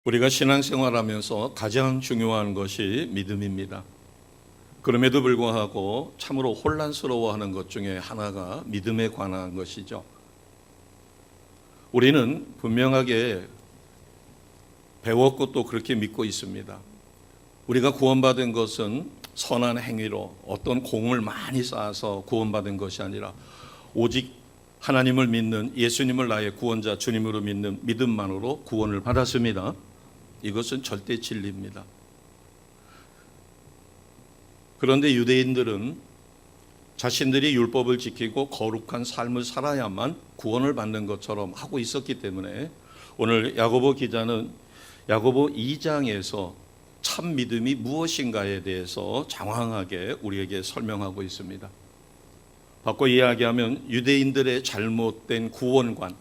우리가 신앙생활하면서 가장 중요한 것이 믿음입니다. 그럼에도 불구하고 참으로 혼란스러워하는 것 중에 하나가 믿음에 관한 것이죠. 우리는 분명하게 배웠고 또 그렇게 믿고 있습니다. 우리가 구원받은 것은 선한 행위로 어떤 공을 많이 쌓아서 구원받은 것이 아니라 오직 하나님을 믿는, 예수님을 나의 구원자 주님으로 믿는 믿음만으로 구원을 받았습니다. 이것은 절대 진리입니다. 그런데 유대인들은 자신들이 율법을 지키고 거룩한 삶을 살아야만 구원을 받는 것처럼 하고 있었기 때문에 오늘 야고보 기자는 야고보 2장에서 참 믿음이 무엇인가에 대해서 장황하게 우리에게 설명하고 있습니다. 바꿔 이야기하면 유대인들의 잘못된 구원관,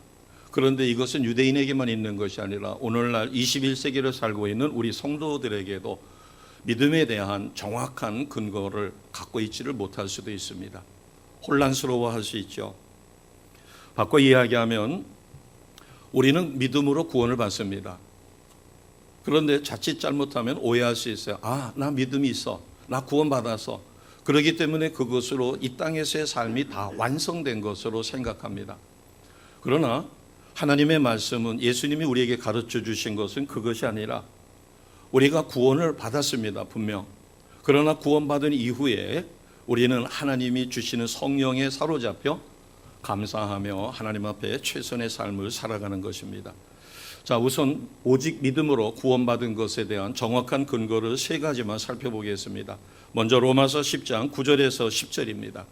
그런데 이것은 유대인에게만 있는 것이 아니라 오늘날 21세기를 살고 있는 우리 성도들에게도 믿음에 대한 정확한 근거를 갖고 있지를 못할 수도 있습니다. 혼란스러워할 수 있죠. 바꿔 이야기하면 우리는 믿음으로 구원을 받습니다. 그런데 자칫 잘못하면 오해할 수 있어요. 나 믿음이 있어. 나 구원받아서. 그렇기 때문에 그것으로 이 땅에서의 삶이 다 완성된 것으로 생각합니다. 그러나 하나님의 말씀은, 예수님이 우리에게 가르쳐 주신 것은 그것이 아니라 우리가 구원을 받았습니다. 분명. 그러나 구원받은 이후에 우리는 하나님이 주시는 성령에 사로잡혀 감사하며 하나님 앞에 최선의 삶을 살아가는 것입니다. 자, 우선 오직 믿음으로 구원받은 것에 대한 정확한 근거를 세 가지만 살펴보겠습니다. 먼저 로마서 10장 9절에서 10절입니다.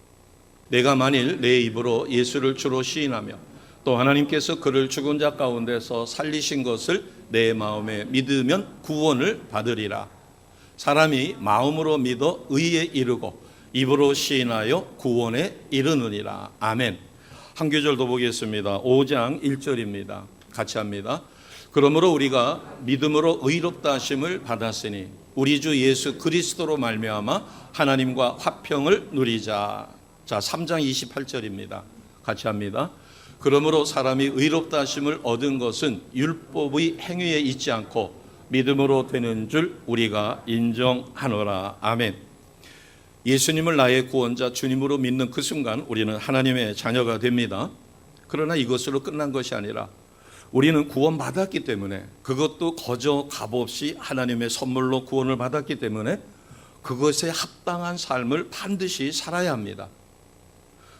내가 만일 내 입으로 예수를 주로 시인하며 또 하나님께서 그를 죽은 자 가운데서 살리신 것을 내 마음에 믿으면 구원을 받으리라. 사람이 마음으로 믿어 의에 이르고 입으로 시인하여 구원에 이르느니라. 아멘. 한 구절 더 보겠습니다. 5장 1절입니다. 같이 합니다. 그러므로 우리가 믿음으로 의롭다 하심을 받았으니 우리 주 예수 그리스도로 말미암아 하나님과 화평을 누리자. 자, 3장 28절입니다. 같이 합니다. 그러므로 사람이 의롭다 하심을 얻은 것은 율법의 행위에 있지 않고 믿음으로 되는 줄 우리가 인정하노라. 아멘. 예수님을 나의 구원자 주님으로 믿는 그 순간 우리는 하나님의 자녀가 됩니다. 그러나 이것으로 끝난 것이 아니라 우리는 구원받았기 때문에, 그것도 거저 값없이 하나님의 선물로 구원을 받았기 때문에 그것에 합당한 삶을 반드시 살아야 합니다.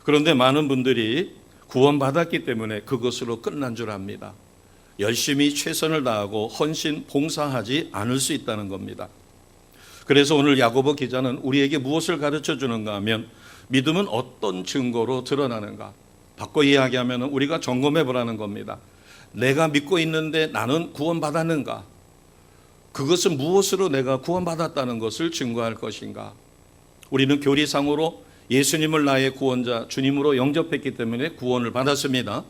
그런데 많은 분들이 구원받았기 때문에 그것으로 끝난 줄 압니다. 열심히 최선을 다하고 헌신 봉사하지 않을 수 있다는 겁니다. 그래서 오늘 야고보 기자는 우리에게 무엇을 가르쳐 주는가 하면 믿음은 어떤 증거로 드러나는가. 바꿔 이야기하면 우리가 점검해 보라는 겁니다. 내가 믿고 있는데 나는 구원받았는가? 그것은 무엇으로 내가 구원받았다는 것을 증거할 것인가? 우리는 교리상으로 예수님을 나의 구원자 주님으로 영접했기 때문에 구원을 받았습니다.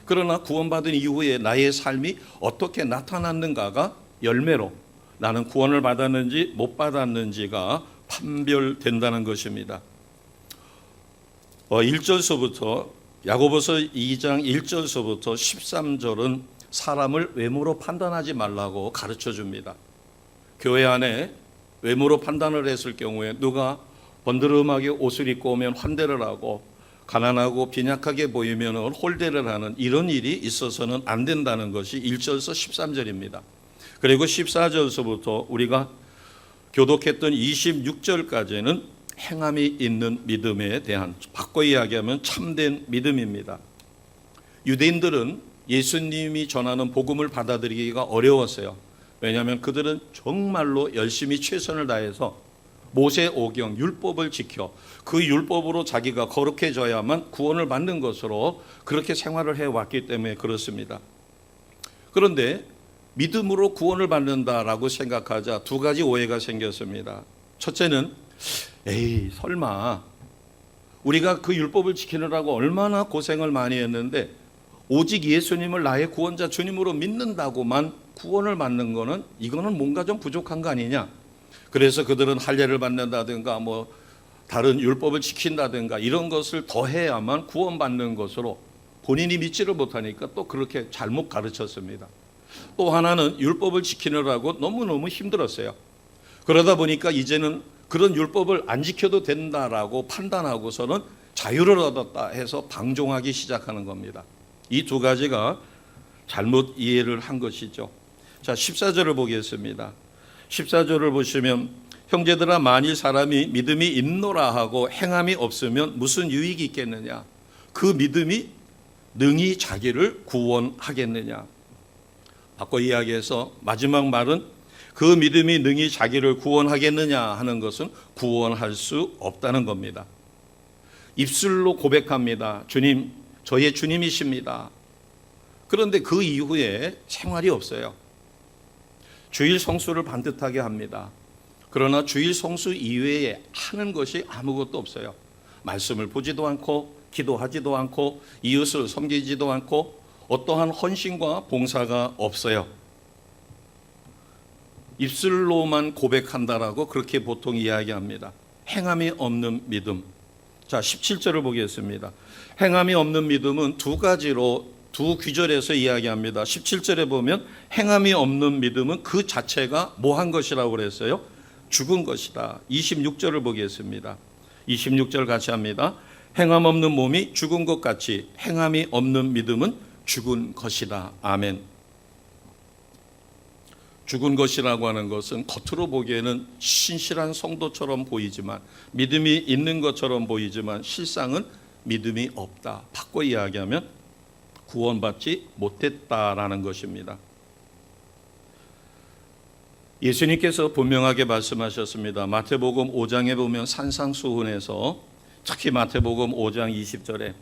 그러나 구원받은 이후에 나의 삶이 어떻게 나타났는가가 열매로 나는 구원을 받았는지 못 받았는지가 판별된다는 것입니다. 1절서부터 야고보서 2장 1절서부터 13절은 사람을 외모로 판단하지 말라고 가르쳐 줍니다. 교회 안에 외모로 판단을 했을 경우에 누가 번드름하게 옷을 입고 오면 환대를 하고 가난하고 빈약하게 보이면 홀대를 하는 이런 일이 있어서는 안 된다는 것이 1절서 13절입니다. 그리고 14절서부터 우리가 교독했던 26절까지는 행함이 있는 믿음에 대한, 바꿔 이야기하면 참된 믿음입니다. 유대인들은 예수님이 전하는 복음을 받아들이기가 어려웠어요. 왜냐하면 그들은 정말로 열심히 최선을 다해서 모세 오경 율법을 지켜 그 율법으로 자기가 거룩해져야만 구원을 받는 것으로 그렇게 생활을 해왔기 때문에 그렇습니다. 그런데 믿음으로 구원을 받는다라고 생각하자 두 가지 오해가 생겼습니다. 첫째는 설마 우리가 그 율법을 지키느라고 얼마나 고생을 많이 했는데 오직 예수님을 나의 구원자 주님으로 믿는다고만 구원을 받는 거는, 이거는 뭔가 좀 부족한 거 아니냐. 그래서 그들은 할례를 받는다든가 다른 율법을 지킨다든가 이런 것을 더해야만 구원받는 것으로 본인이 믿지를 못하니까 또 그렇게 잘못 가르쳤습니다. 또 하나는 율법을 지키느라고 너무너무 힘들었어요. 그러다 보니까 이제는 그런 율법을 안 지켜도 된다라고 판단하고서는 자유를 얻었다 해서 방종하기 시작하는 겁니다. 이 두 가지가 잘못 이해를 한 것이죠. 자, 14절을 보겠습니다. 14절을 보시면 형제들아 만일 사람이 믿음이 있노라 하고 행함이 없으면 무슨 유익이 있겠느냐? 그 믿음이 능히 자기를 구원하겠느냐? 바꿔 이야기해서 마지막 말은 그 믿음이 능히 자기를 구원하겠느냐 하는 것은 구원할 수 없다는 겁니다. 입술로 고백합니다. 주님, 저의 주님이십니다. 그런데 그 이후에 생활이 없어요. 주일 성수를 반듯하게 합니다. 그러나 주일 성수 이외에 하는 것이 아무것도 없어요. 말씀을 보지도 않고 기도하지도 않고 이웃을 섬기지도 않고 어떠한 헌신과 봉사가 없어요. 입술로만 고백한다라고 그렇게 보통 이야기합니다. 행함이 없는 믿음. 자, 17절을 보겠습니다. 행함이 없는 믿음은 두 가지로 두 귀절에서 이야기합니다. 17절에 보면 행함이 없는 믿음은 그 자체가 뭐한 것이라고 그랬어요? 죽은 것이다. 26절을 보겠습니다. 26절 같이 합니다. 행함 없는 몸이 죽은 것 같이 행함이 없는 믿음은 죽은 것이다. 아멘. 죽은 것이라고 하는 것은 겉으로 보기에는 신실한 성도처럼 보이지만 믿음이 있는 것처럼 보이지만 실상은 믿음이 없다. 바꿔 이야기하면 구원받지 못했다라는 것입니다. 예수님께서 분명하게 말씀하셨습니다. 마태복음 5장에 보면 산상수훈에서 특히 마태복음 5장 20절에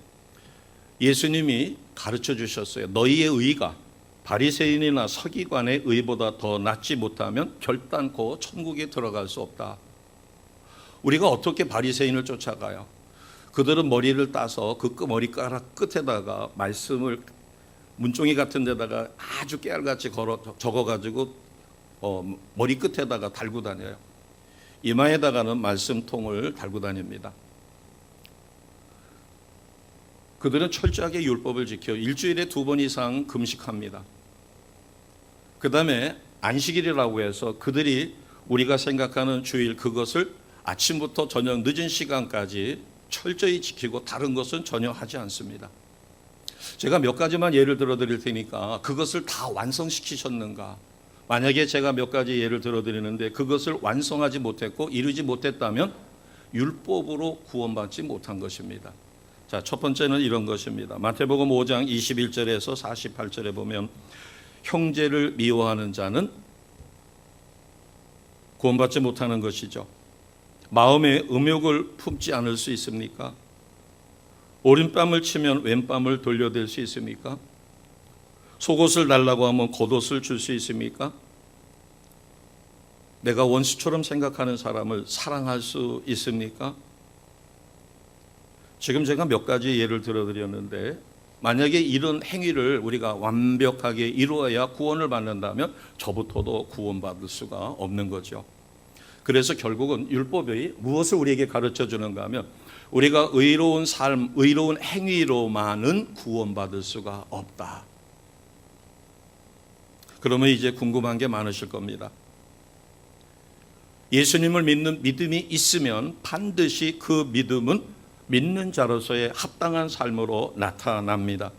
예수님이 가르쳐 주셨어요. 너희의 의가 바리새인이나 서기관의 의보다 더 낫지 못하면 결단코 천국에 들어갈 수 없다. 우리가 어떻게 바리새인을 쫓아가요? 그들은 머리를 따서 그 머리카락 끝에다가 말씀을 문종이 같은 데다가 아주 깨알같이 적어가지고 머리 끝에다가 달고 다녀요. 이마에다가는 말씀통을 달고 다닙니다. 그들은 철저하게 율법을 지켜 일주일에 2번 이상 금식합니다. 그 다음에 안식일이라고 해서 그들이 우리가 생각하는 주일 그것을 아침부터 저녁 늦은 시간까지 철저히 지키고 다른 것은 전혀 하지 않습니다. 제가 몇 가지만 예를 들어 드릴 테니까 그것을 다 완성시키셨는가? 만약에 제가 몇 가지 예를 들어 드리는데 그것을 완성하지 못했고 이루지 못했다면 율법으로 구원받지 못한 것입니다. 자, 첫 번째는 이런 것입니다. 마태복음 5장 21절에서 48절에 보면 형제를 미워하는 자는 구원받지 못하는 것이죠. 마음에 음욕을 품지 않을 수 있습니까? 오른뺨을 치면 왼뺨을 돌려댈 수 있습니까? 속옷을 달라고 하면 겉옷을 줄 수 있습니까? 내가 원수처럼 생각하는 사람을 사랑할 수 있습니까? 지금 제가 몇 가지 예를 들어드렸는데 만약에 이런 행위를 우리가 완벽하게 이루어야 구원을 받는다면 저부터도 구원받을 수가 없는 거죠. 그래서 결국은 율법이 무엇을 우리에게 가르쳐 주는가 하면 우리가 의로운 삶, 의로운 행위로만은 구원받을 수가 없다. 그러면 이제 궁금한 게 많으실 겁니다. 예수님을 믿는 믿음이 있으면 반드시 그 믿음은 믿는 자로서의 합당한 삶으로 나타납니다.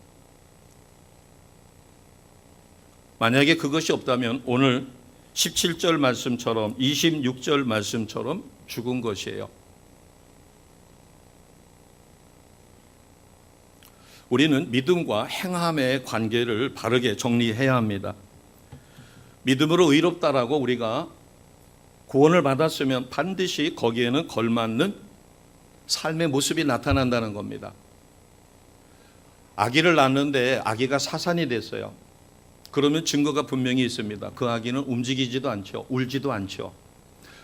만약에 그것이 없다면 오늘 17절 말씀처럼 26절 말씀처럼 죽은 것이에요. 우리는 믿음과 행함의 관계를 바르게 정리해야 합니다. 믿음으로 의롭다라고 우리가 구원을 받았으면 반드시 거기에는 걸맞는 삶의 모습이 나타난다는 겁니다. 아기를 낳는데 아기가 사산이 됐어요. 그러면 증거가 분명히 있습니다. 그 아기는 움직이지도 않죠. 울지도 않죠.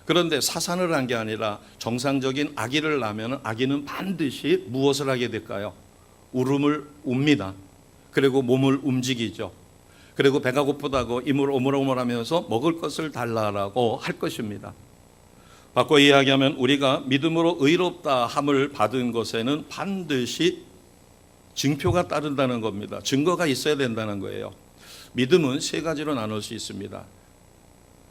그런데 사산을 한 게 아니라 정상적인 아기를 낳으면 아기는 반드시 무엇을 하게 될까요? 울음을 웁니다. 그리고 몸을 움직이죠. 그리고 배가 고프다고 입을 오물오물하면서 먹을 것을 달라고 할 것입니다. 바꿔 이야기하면 우리가 믿음으로 의롭다 함을 받은 것에는 반드시 증표가 따른다는 겁니다. 증거가 있어야 된다는 거예요. 믿음은 세 가지로 나눌 수 있습니다.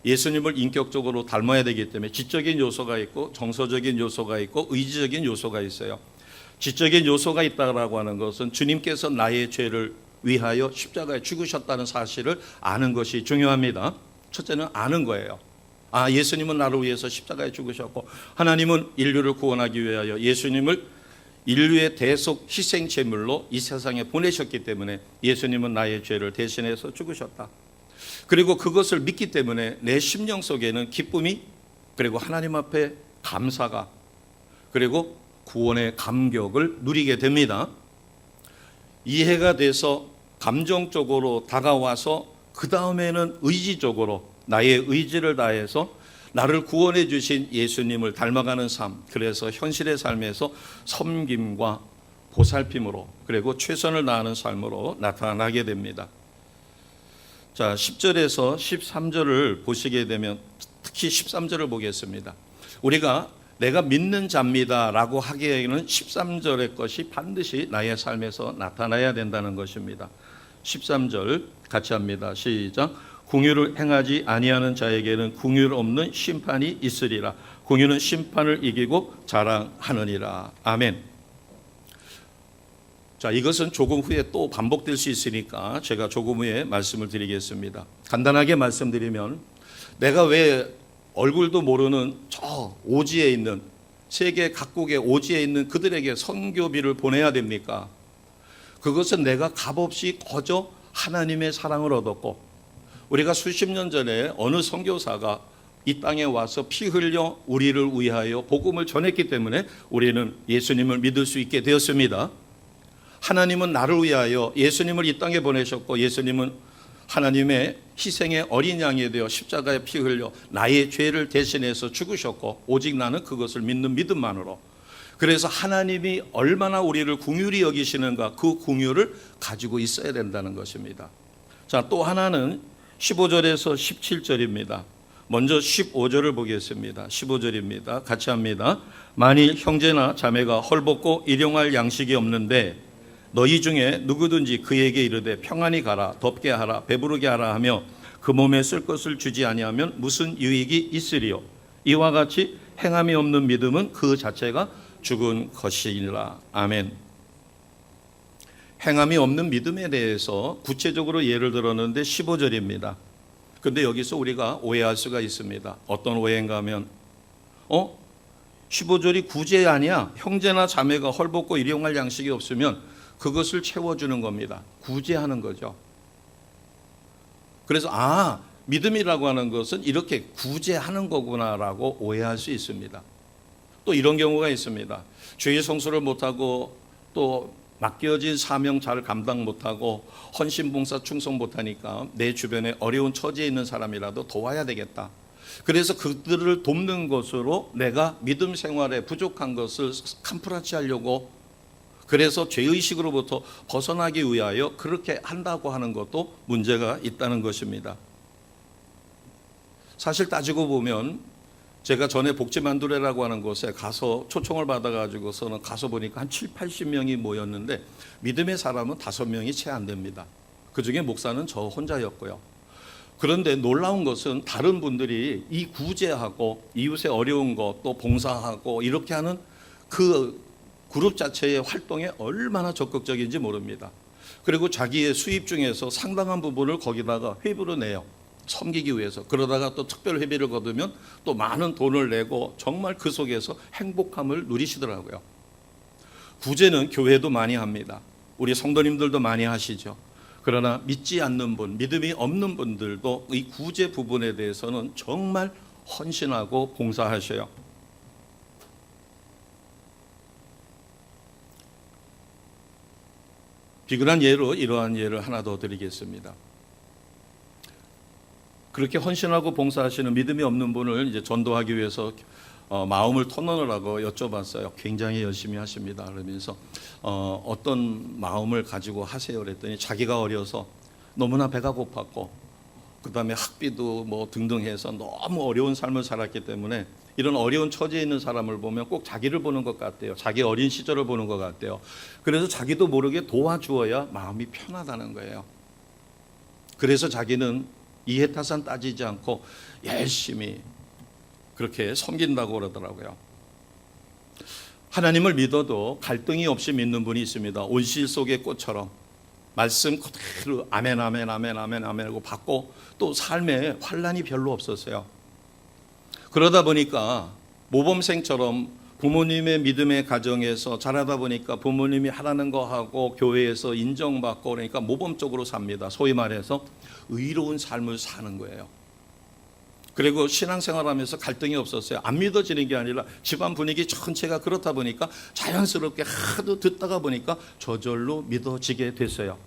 예수님을 인격적으로 닮아야 되기 때문에 지적인 요소가 있고 정서적인 요소가 있고 의지적인 요소가 있어요. 지적인 요소가 있다고 하는 것은 주님께서 나의 죄를 위하여 십자가에 죽으셨다는 사실을 아는 것이 중요합니다. 첫째는 아는 거예요. 예수님은 나를 위해서 십자가에 죽으셨고 하나님은 인류를 구원하기 위하여 예수님을 인류의 대속 희생 제물로 이 세상에 보내셨기 때문에 예수님은 나의 죄를 대신해서 죽으셨다. 그리고 그것을 믿기 때문에 내 심령 속에는 기쁨이, 그리고 하나님 앞에 감사가, 그리고 구원의 감격을 누리게 됩니다. 이해가 돼서 감정적으로 다가와서 그 다음에는 의지적으로 나의 의지를 다해서 나를 구원해 주신 예수님을 닮아가는 삶, 그래서 현실의 삶에서 섬김과 보살핌으로, 그리고 최선을 다하는 삶으로 나타나게 됩니다. 자, 10절에서 13절을 보시게 되면 특히 13절을 보겠습니다. 우리가 내가 믿는 자입니다 라고 하기에는 13절의 것이 반드시 나의 삶에서 나타나야 된다는 것입니다. 13절 같이 합니다. 시작. 공의를 행하지 아니하는 자에게는 공의 없는 심판이 있으리라. 공의는 심판을 이기고 자랑하느니라. 아멘. 자, 이것은 조금 후에 또 반복될 수 있으니까 제가 조금 후에 말씀을 드리겠습니다. 간단하게 말씀드리면, 내가 왜 얼굴도 모르는 저 오지에 있는, 세계 각국의 오지에 있는 그들에게 선교비를 보내야 됩니까? 그것은 내가 값없이 거저 하나님의 사랑을 얻었고, 우리가 수십 년 전에 어느 선교사가 이 땅에 와서 피 흘려 우리를 위하여 복음을 전했기 때문에 우리는 예수님을 믿을 수 있게 되었습니다. 하나님은 나를 위하여 예수님을 이 땅에 보내셨고, 예수님은 하나님의 희생의 어린 양이 되어 십자가에 피 흘려 나의 죄를 대신해서 죽으셨고, 오직 나는 그것을 믿는 믿음만으로, 그래서 하나님이 얼마나 우리를 긍휼히 여기시는가, 그 긍휼을 가지고 있어야 된다는 것입니다. 자, 또 하나는 15절에서 17절입니다. 먼저 15절을 보겠습니다. 15절입니다. 같이 합니다. 만일 형제나 자매가 헐벗고 일용할 양식이 없는데 너희 중에 누구든지 그에게 이르되 평안히 가라, 덥게 하라, 배부르게 하라 하며 그 몸에 쓸 것을 주지 아니하면 무슨 유익이 있으리요? 이와 같이 행함이 없는 믿음은 그 자체가 죽은 것이니라. 아멘. 행함이 없는 믿음에 대해서 구체적으로 예를 들었는데 15절입니다. 그런데 여기서 우리가 오해할 수가 있습니다. 어떤 오해인가 하면 15절이 구제 아니야? 형제나 자매가 헐벗고 일용할 양식이 없으면 그것을 채워주는 겁니다. 구제하는 거죠. 그래서 믿음이라고 하는 것은 이렇게 구제하는 거구나라고 오해할 수 있습니다. 또 이런 경우가 있습니다. 죄의 성수를 못하고 또 맡겨진 사명 잘 감당 못하고 헌신봉사 충성 못하니까 내 주변에 어려운 처지에 있는 사람이라도 도와야 되겠다. 그래서 그들을 돕는 것으로 내가 믿음 생활에 부족한 것을 캄프라치 하려고, 그래서 죄의식으로부터 벗어나기 위하여 그렇게 한다고 하는 것도 문제가 있다는 것입니다. 사실 따지고 보면 제가 전에 복지만두레라고 하는 곳에 가서 초청을 받아가지고서는 가서 보니까 한 7, 80명이 모였는데 믿음의 사람은 5명이 채 안 됩니다. 그중에 목사는 저 혼자였고요. 그런데 놀라운 것은 다른 분들이 이 구제하고 이웃의 어려운 것 또 봉사하고 이렇게 하는 그 그룹 자체의 활동에 얼마나 적극적인지 모릅니다. 그리고 자기의 수입 중에서 상당한 부분을 거기다가 회비로 내요. 섬기기 위해서. 그러다가 또 특별 회비를 거두면 또 많은 돈을 내고 정말 그 속에서 행복함을 누리시더라고요. 구제는 교회도 많이 합니다. 우리 성도님들도 많이 하시죠. 그러나 믿지 않는 분, 믿음이 없는 분들도 이 구제 부분에 대해서는 정말 헌신하고 봉사하셔요. 비근한 예로 이러한 예를 하나 더 드리겠습니다. 그렇게 헌신하고 봉사하시는 믿음이 없는 분을 이제 전도하기 위해서 마음을 터놓으라고 여쭤봤어요. 굉장히 열심히 하십니다. 그러면서 어떤 마음을 가지고 하세요? 그랬더니 자기가 어려서 너무나 배가 고팠고 그다음에 학비도 뭐 등등 해서 너무 어려운 삶을 살았기 때문에 이런 어려운 처지에 있는 사람을 보면 꼭 자기를 보는 것 같대요. 자기 어린 시절을 보는 것 같대요. 그래서 자기도 모르게 도와주어야 마음이 편하다는 거예요. 그래서 자기는 이해타산 따지지 않고 열심히 그렇게 섬긴다고 그러더라고요. 하나님을 믿어도 갈등이 없이 믿는 분이 있습니다. 온실 속의 꽃처럼 말씀 그대로 아멘 아멘 아멘 아멘 아멘 하고 받고 또 삶에 환란이 별로 없었어요. 그러다 보니까 모범생처럼 부모님의 믿음의 가정에서 자라다 보니까 부모님이 하라는 거 하고 교회에서 인정받고 그러니까 모범적으로 삽니다. 소위 말해서 의로운 삶을 사는 거예요. 그리고 신앙생활하면서 갈등이 없었어요. 안 믿어지는 게 아니라 집안 분위기 전체가 그렇다 보니까 자연스럽게 하도 듣다가 보니까 저절로 믿어지게 됐어요.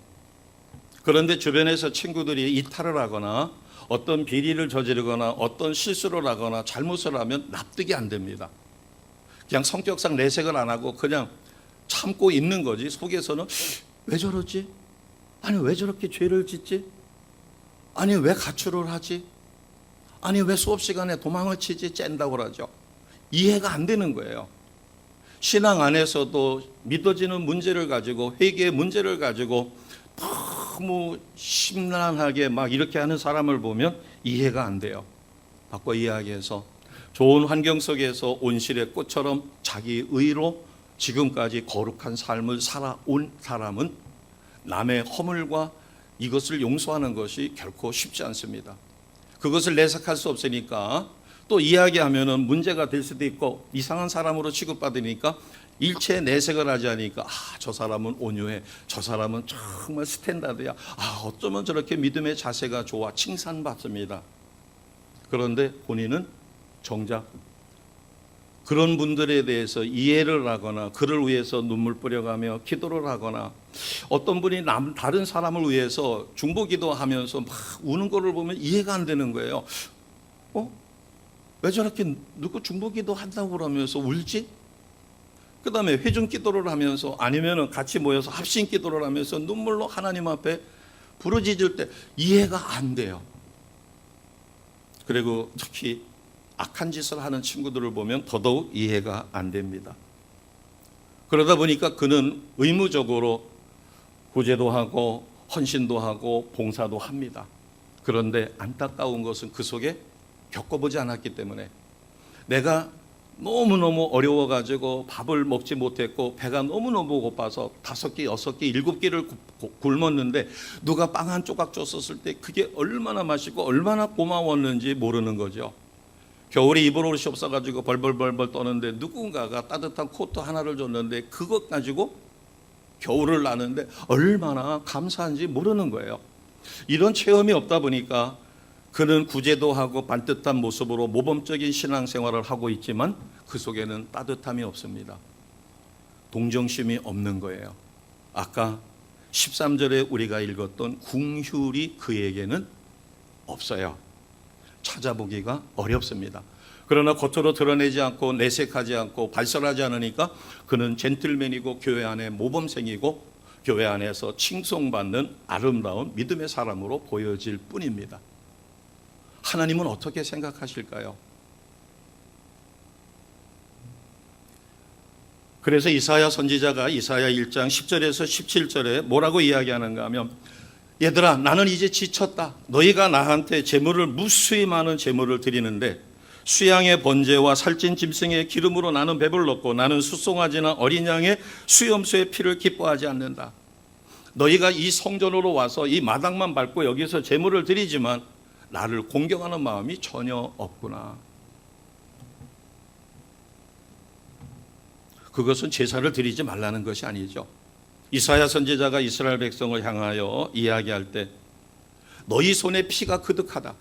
그런데 주변에서 친구들이 이탈을 하거나 어떤 비리를 저지르거나 어떤 실수를 하거나 잘못을 하면 납득이 안 됩니다. 그냥 성격상 내색을 안 하고 그냥 참고 있는 거지. 속에서는 왜 저러지? 아니 왜 저렇게 죄를 짓지? 아니 왜 가출을 하지? 아니 왜 수업 시간에 도망을 치지? 쨘다고 그러죠. 이해가 안 되는 거예요. 신앙 안에서도 믿어지는 문제를 가지고 회개의 문제를 가지고 너무 심란하게 막 이렇게 하는 사람을 보면 이해가 안 돼요. 바꿔 이야기해서 좋은 환경 속에서 온실의 꽃처럼 자기 의로 지금까지 거룩한 삶을 살아온 사람은 남의 허물과 이것을 용서하는 것이 결코 쉽지 않습니다. 그것을 내색할 수 없으니까 또 이야기하면은 문제가 될 수도 있고 이상한 사람으로 취급받으니까 일체 내색을 하지 않으니까 저 사람은 온유해, 저 사람은 정말 스탠다드야, 어쩌면 저렇게 믿음의 자세가 좋아 칭찬받습니다. 그런데 본인은 정작 그런 분들에 대해서 이해를 하거나 그를 위해서 눈물 뿌려가며 기도를 하거나 어떤 분이 다른 사람을 위해서 중보기도 하면서 막 우는 거를 보면 이해가 안 되는 거예요. 왜 저렇게 누구 중보기도 한다고 그러면서 울지? 그 다음에 회중 기도를 하면서 아니면 같이 모여서 합심 기도를 하면서 눈물로 하나님 앞에 부르짖을 때 이해가 안 돼요. 그리고 특히 악한 짓을 하는 친구들을 보면 더더욱 이해가 안 됩니다. 그러다 보니까 그는 의무적으로 구제도 하고 헌신도 하고 봉사도 합니다. 그런데 안타까운 것은 그 속에 겪어보지 않았기 때문에 내가 너무너무 어려워가지고 밥을 먹지 못했고 배가 너무너무 고파서 5끼, 6끼, 7끼를 굶었는데 누가 빵 한 조각 줬었을 때 그게 얼마나 맛있고 얼마나 고마웠는지 모르는 거죠. 겨울에 입을 옷이 없어가지고 벌벌벌벌 떠는데 누군가가 따뜻한 코트 하나를 줬는데 그것 가지고 겨울을 나는데 얼마나 감사한지 모르는 거예요. 이런 체험이 없다 보니까 그는 구제도 하고 반듯한 모습으로 모범적인 신앙생활을 하고 있지만 그 속에는 따뜻함이 없습니다. 동정심이 없는 거예요. 아까 13절에 우리가 읽었던 궁휼이 그에게는 없어요. 찾아보기가 어렵습니다. 그러나 겉으로 드러내지 않고 내색하지 않고 발설하지 않으니까 그는 젠틀맨이고 교회 안에 모범생이고 교회 안에서 칭송받는 아름다운 믿음의 사람으로 보여질 뿐입니다. 하나님은 어떻게 생각하실까요? 그래서 이사야 선지자가 이사야 1장 10절에서 17절에 뭐라고 이야기하는가 하면 얘들아 나는 이제 지쳤다. 너희가 나한테 제물을 무수히 많은 제물을 드리는데 수양의 번제와 살찐 짐승의 기름으로 나는 배불렀고 나는 숫송아지나 어린 양의 수염소의 피를 기뻐하지 않는다. 너희가 이 성전으로 와서 이 마당만 밟고 여기서 제물을 드리지만 나를 공경하는 마음이 전혀 없구나. 그것은 제사를 드리지 말라는 것이 아니죠. 이사야 선지자가 이스라엘 백성을 향하여 이야기할 때 너희 손에 피가 그득하다.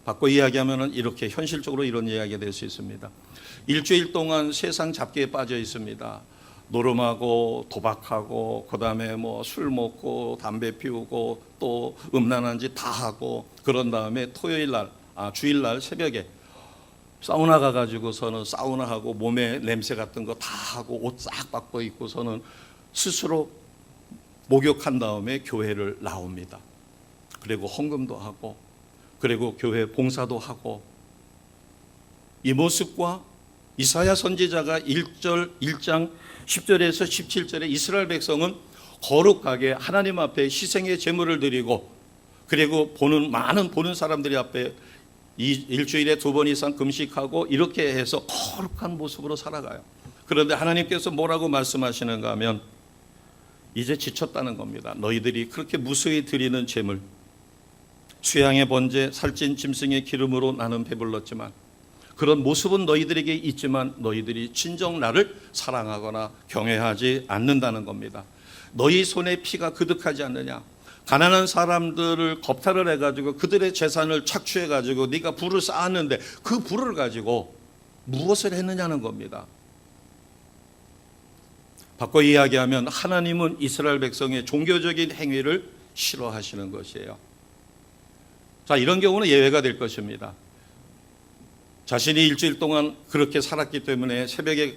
바꿔 이야기하면 이렇게 현실적으로 이런 이야기가 될 수 있습니다. 일주일 동안 세상 잡기에 빠져 있습니다. 노름하고 도박하고 그다음에 술 먹고 담배 피우고 또 음란한 짓 다 하고 그런 다음에 주일날 새벽에 사우나 가가지고서는 사우나하고 몸에 냄새 같은 거 다 하고 옷 싹 바꿔 입고서는 스스로 목욕한 다음에 교회를 나옵니다. 그리고 헌금도 하고 그리고 교회 봉사도 하고 이 모습과 이사야 선지자가 1장 10절에서 17절에 이스라엘 백성은 거룩하게 하나님 앞에 희생의 제물을 드리고 그리고 많은 보는 사람들이 앞에 일주일에 2번 이상 금식하고 이렇게 해서 거룩한 모습으로 살아가요. 그런데 하나님께서 뭐라고 말씀하시는가 하면 이제 지쳤다는 겁니다. 너희들이 그렇게 무수히 드리는 제물, 수양의 번제, 살찐 짐승의 기름으로 나는 배불렀지만 그런 모습은 너희들에게 있지만 너희들이 진정 나를 사랑하거나 경외하지 않는다는 겁니다. 너희 손에 피가 그득하지 않느냐? 가난한 사람들을 겁탈을 해가지고 그들의 재산을 착취해가지고 네가 부를 쌓았는데 그 부를 가지고 무엇을 했느냐는 겁니다. 바꿔 이야기하면 하나님은 이스라엘 백성의 종교적인 행위를 싫어하시는 것이에요. 자, 이런 경우는 예외가 될 것입니다. 자신이 일주일 동안 그렇게 살았기 때문에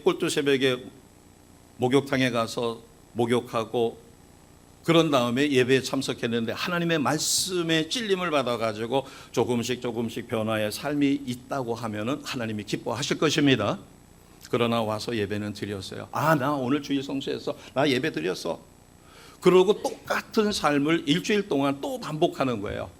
꼴뚜 새벽에 목욕탕에 가서 목욕하고 그런 다음에 예배에 참석했는데 하나님의 말씀에 찔림을 받아가지고 조금씩 변화의 삶이 있다고 하면은 하나님이 기뻐하실 것입니다. 그러나 와서 예배는 드렸어요. 나 오늘 주일 성수해서 나 예배 드렸어. 그러고 똑같은 삶을 일주일 동안 또 반복하는 거예요.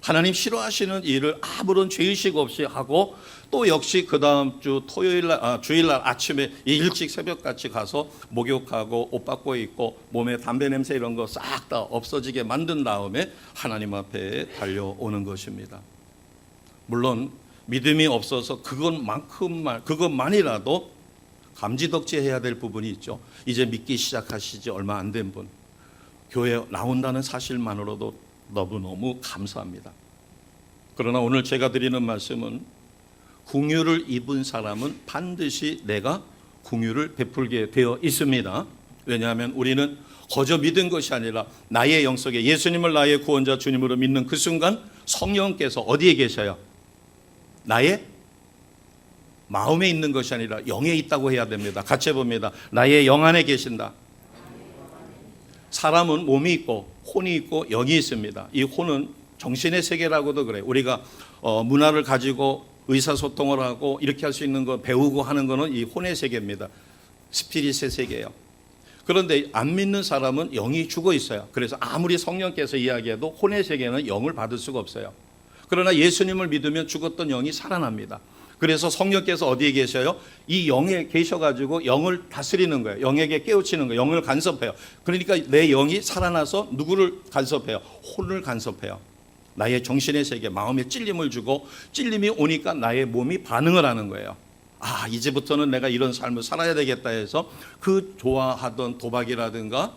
하나님 싫어하시는 일을 아무런 죄의식 없이 하고 또 역시 그 다음 주 주일날 아침에 일찍 새벽같이 가서 목욕하고 옷 바꿔 입고 몸에 담배 냄새 이런 거 싹 다 없어지게 만든 다음에 하나님 앞에 달려오는 것입니다. 물론 믿음이 없어서 그것만이라도 감지덕지해야 될 부분이 있죠. 이제 믿기 시작하시지 얼마 안 된 분, 교회에 나온다는 사실만으로도 너무너무 감사합니다. 그러나 오늘 제가 드리는 말씀은 긍휼을 입은 사람은 반드시 내가 긍휼을 베풀게 되어 있습니다. 왜냐하면 우리는 거저 믿은 것이 아니라 나의 영속에 예수님을 나의 구원자 주님으로 믿는 그 순간 성령께서 어디에 계셔요? 나의 마음에 있는 것이 아니라 영에 있다고 해야 됩니다. 같이 해봅니다. 나의 영 안에 계신다. 사람은 몸이 있고 혼이 있고 영이 있습니다. 이 혼은 정신의 세계라고도 그래요. 우리가 문화를 가지고 의사소통을 하고 이렇게 할 수 있는 거 배우고 하는 거는 이 혼의 세계입니다. 스피릿의 세계예요. 그런데 안 믿는 사람은 영이 죽어 있어요. 그래서 아무리 성령께서 이야기해도 혼의 세계는 영을 받을 수가 없어요. 그러나 예수님을 믿으면 죽었던 영이 살아납니다. 그래서 성령께서 어디에 계셔요? 이 영에 계셔가지고 영을 다스리는 거예요. 영에게 깨우치는 거예요. 영을 간섭해요. 그러니까 내 영이 살아나서 누구를 간섭해요? 혼을 간섭해요. 나의 정신의 세계, 마음에 찔림을 주고 찔림이 오니까 나의 몸이 반응을 하는 거예요. 이제부터는 내가 이런 삶을 살아야 되겠다 해서 그 좋아하던 도박이라든가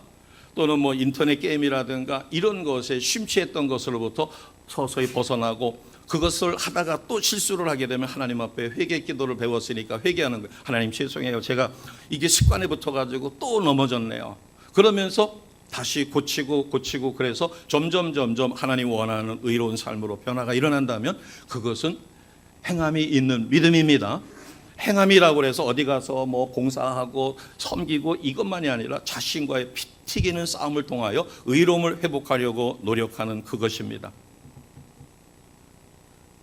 또는 인터넷 게임이라든가 이런 것에 심취했던 것으로부터 서서히 벗어나고 그것을 하다가 또 실수를 하게 되면 하나님 앞에 회개 기도를 배웠으니까 회개하는 거예요. 하나님 죄송해요. 제가 이게 습관에 붙어가지고 또 넘어졌네요. 그러면서 다시 고치고 그래서 점점 하나님 원하는 의로운 삶으로 변화가 일어난다면 그것은 행함이 있는 믿음입니다. 행함이라고 해서 어디 가서 봉사하고 섬기고 이것만이 아니라 자신과의 피 튀기는 싸움을 통하여 의로움을 회복하려고 노력하는 그것입니다.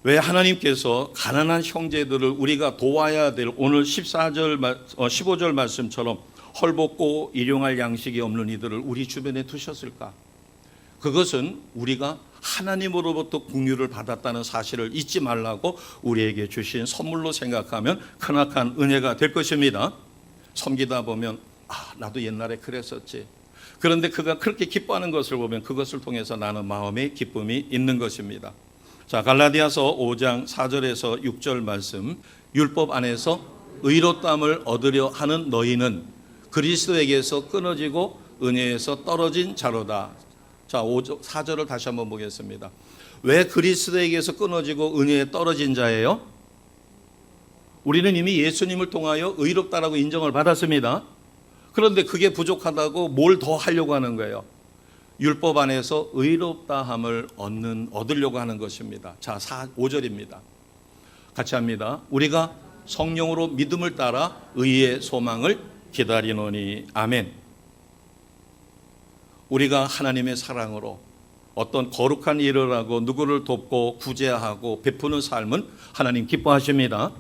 왜 하나님께서 가난한 형제들을 우리가 도와야 될 오늘 15절 말씀처럼 헐벗고 일용할 양식이 없는 이들을 우리 주변에 두셨을까? 그것은 우리가 하나님으로부터 긍휼을 받았다는 사실을 잊지 말라고 우리에게 주신 선물로 생각하면 크나큰 은혜가 될 것입니다. 섬기다 보면 나도 옛날에 그랬었지. 그런데 그가 그렇게 기뻐하는 것을 보면 그것을 통해서 나는 마음에 기쁨이 있는 것입니다. 자, 갈라디아서 5장 4절에서 6절 말씀, 율법 안에서 의롭다함을 얻으려 하는 너희는 그리스도에게서 끊어지고 은혜에서 떨어진 자로다. 자, 4절을 다시 한번 보겠습니다. 왜 그리스도에게서 끊어지고 은혜에 떨어진 자예요? 우리는 이미 예수님을 통하여 의롭다라고 인정을 받았습니다. 그런데 그게 부족하다고 뭘 더 하려고 하는 거예요? 율법 안에서 의롭다함을 얻으려고 하는 것입니다. 자, 5절입니다. 같이 합니다. 우리가 성령으로 믿음을 따라 의의 소망을 기다리노니. 아멘. 우리가 하나님의 사랑으로 어떤 거룩한 일을 하고 누구를 돕고 구제하고 베푸는 삶은 하나님 기뻐하십니다.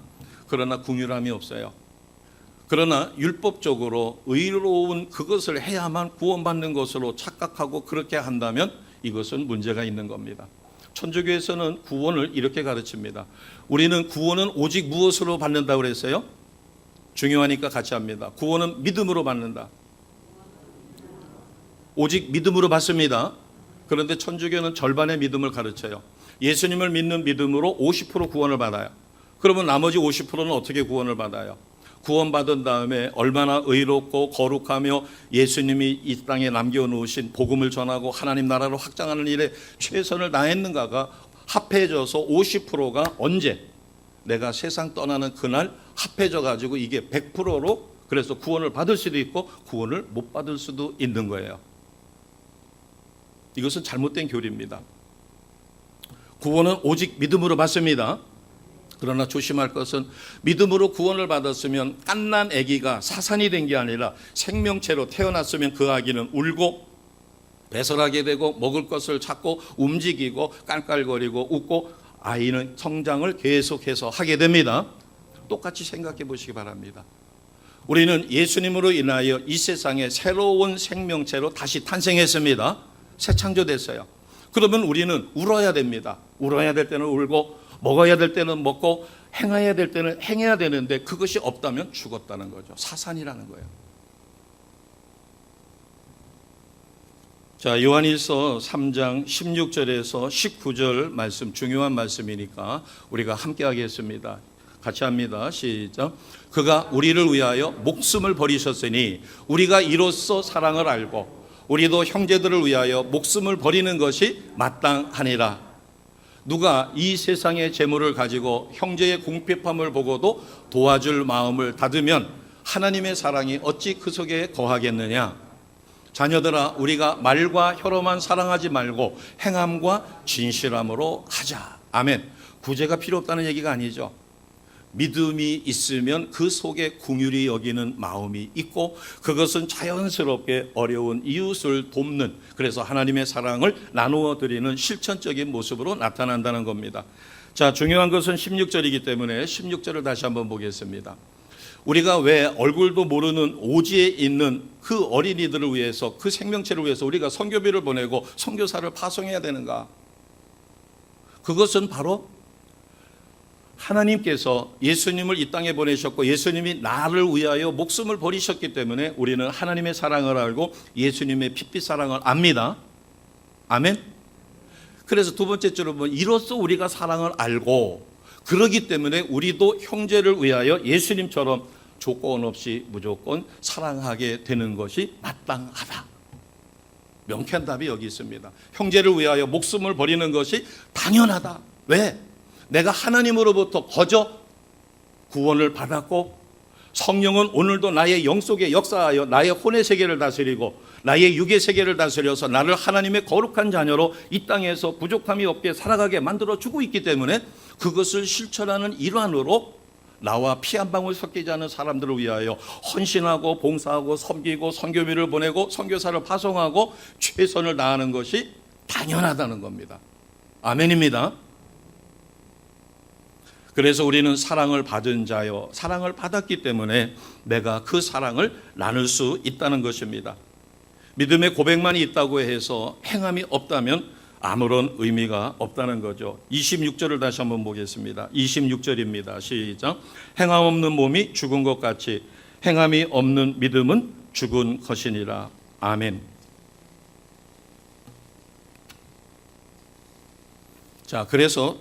그러나 긍휼함이 없어요. 그러나 율법적으로 의로운 그것을 해야만 구원받는 것으로 착각하고 그렇게 한다면 이것은 문제가 있는 겁니다. 천주교에서는 구원을 이렇게 가르칩니다. 우리는 구원은 오직 무엇으로 받는다고 그랬어요? 중요하니까 같이 합니다. 구원은 믿음으로 받는다. 오직 믿음으로 받습니다. 그런데 천주교는 절반의 믿음을 가르쳐요. 예수님을 믿는 믿음으로 50% 구원을 받아요. 그러면 나머지 50%는 어떻게 구원을 받아요? 구원받은 다음에 얼마나 의롭고 거룩하며 예수님이 이 땅에 남겨놓으신 복음을 전하고 하나님 나라를 확장하는 일에 최선을 다했는가가 합해져서 50%가 언제? 내가 세상 떠나는 그날 합해져 가지고 이게 100%로 그래서 구원을 받을 수도 있고 구원을 못 받을 수도 있는 거예요. 이것은 잘못된 교리입니다. 구원은 오직 믿음으로 받습니다. 그러나 조심할 것은 믿음으로 구원을 받았으면 갓난 아기가 사산이 된 게 아니라 생명체로 태어났으면 그 아기는 울고 배설하게 되고 먹을 것을 찾고 움직이고 깔깔거리고 웃고 아이는 성장을 계속해서 하게 됩니다. 똑같이 생각해 보시기 바랍니다. 우리는 예수님으로 인하여 이 세상에 새로운 생명체로 다시 탄생했습니다. 새 창조됐어요. 그러면 우리는 울어야 됩니다. 울어야 될 때는 울고 먹어야 될 때는 먹고 행해야 될 때는 행해야 되는데 그것이 없다면 죽었다는 거죠. 사산이라는 거예요. 자, 요한일서 3장 16절에서 19절 말씀, 중요한 말씀이니까 우리가 함께 하겠습니다. 같이 합니다. 시작. 그가 우리를 위하여 목숨을 버리셨으니 우리가 이로써 사랑을 알고 우리도 형제들을 위하여 목숨을 버리는 것이 마땅하니라. 누가 이 세상의 재물을 가지고 형제의 궁핍함을 보고도 도와줄 마음을 닫으면 하나님의 사랑이 어찌 그 속에 거하겠느냐. 자녀들아, 우리가 말과 혀로만 사랑하지 말고 행함과 진실함으로 하자. 아멘. 구제가 필요 없다는 얘기가 아니죠. 믿음이 있으면 그 속에 긍휼히 여기는 마음이 있고 그것은 자연스럽게 어려운 이웃을 돕는, 그래서 하나님의 사랑을 나누어 드리는 실천적인 모습으로 나타난다는 겁니다. 자, 중요한 것은 16절이기 때문에 16절을 다시 한번 보겠습니다. 우리가 왜 얼굴도 모르는 오지에 있는 그 어린이들을 위해서, 그 생명체를 위해서 우리가 선교비를 보내고 선교사를 파송해야 되는가? 그것은 바로 하나님께서 예수님을 이 땅에 보내셨고 예수님이 나를 위하여 목숨을 버리셨기 때문에 우리는 하나님의 사랑을 알고 예수님의 핏빛 사랑을 압니다. 아멘. 그래서 두 번째 줄을 보면 이로써 우리가 사랑을 알고, 그러기 때문에 우리도 형제를 위하여 예수님처럼 조건 없이 무조건 사랑하게 되는 것이 마땅하다. 명쾌한 답이 여기 있습니다. 형제를 위하여 목숨을 버리는 것이 당연하다. 왜? 내가 하나님으로부터 거저 구원을 받았고 성령은 오늘도 나의 영 속에 역사하여 나의 혼의 세계를 다스리고 나의 육의 세계를 다스려서 나를 하나님의 거룩한 자녀로 이 땅에서 부족함이 없게 살아가게 만들어주고 있기 때문에 그것을 실천하는 일환으로 나와 피 한 방울 섞이지 않은 사람들을 위하여 헌신하고 봉사하고 섬기고 선교비를 보내고 선교사를 파송하고 최선을 다하는 것이 당연하다는 겁니다. 아멘입니다. 그래서 우리는 사랑을 받은 자요, 사랑을 받았기 때문에 내가 그 사랑을 나눌 수 있다는 것입니다. 믿음의 고백만이 있다고 해서 행함이 없다면 아무런 의미가 없다는 거죠. 26절을 다시 한번 보겠습니다. 26절입니다. 시작. 행함 없는 몸이 죽은 것 같이 행함이 없는 믿음은 죽은 것이니라. 아멘. 자, 그래서